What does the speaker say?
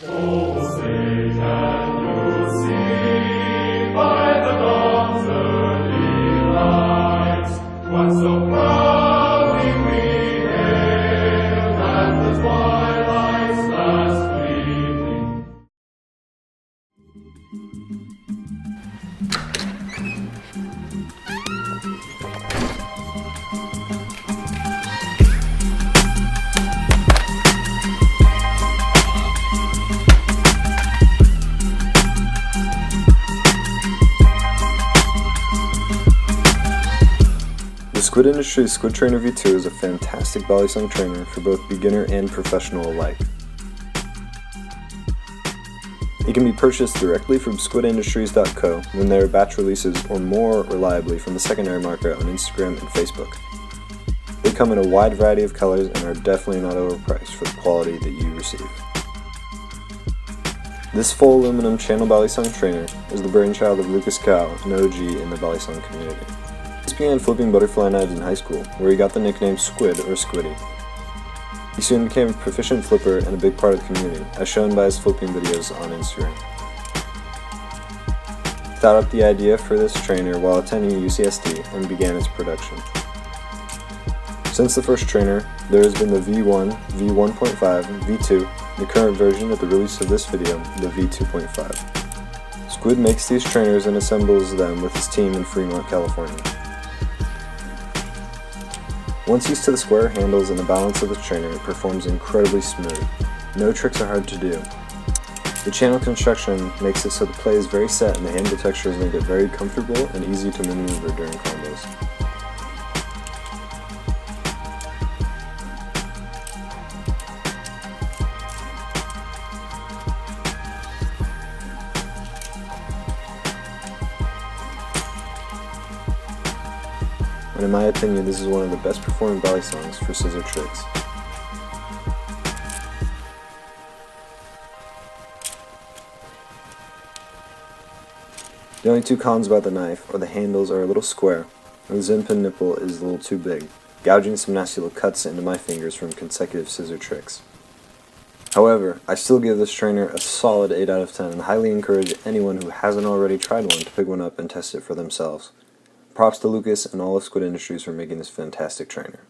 Oh, say can you see by the dawn's early light what so proudly we hailed at the twilight's last gleaming? The Squid Industries Squidtrainer V2 is a fantastic balisong trainer for both beginner and professional alike. It can be purchased directly from squidindustries.co when there are batch releases, or more reliably from the secondary market on Instagram and Facebook. They come in a wide variety of colors and are definitely not overpriced for the quality that you receive. This full aluminum channel balisong trainer is the brainchild of Lucas Cao, an OG in the balisong community. He began flipping butterfly knives in high school, where he got the nickname Squid or Squiddy. He soon became a proficient flipper and a big part of the community, as shown by his flipping videos on Instagram. He thought up the idea for this trainer while attending UCSD and began its production. Since the first trainer, there has been the V1, V1.5, V2, the current version at the release of this video, the V2.5. Squid makes these trainers and assembles them with his team in Fremont, California. Once used to the square handles and the balance of the trainer, it performs incredibly smooth. No tricks are hard to do. The channel construction makes it so the play is very set and the handle textures make it very comfortable and easy to maneuver during combos. And in my opinion, this is one of the best performing balisongs for scissor tricks. The only two cons about the knife are the handles are a little square, and the zinpin nipple is a little too big, gouging some nasty little cuts into my fingers from consecutive scissor tricks. However, I still give this trainer a solid 8 out of 10 and highly encourage anyone who hasn't already tried one to pick one up and test it for themselves. Props to Lucas and all of Squid Industries for making this fantastic trainer.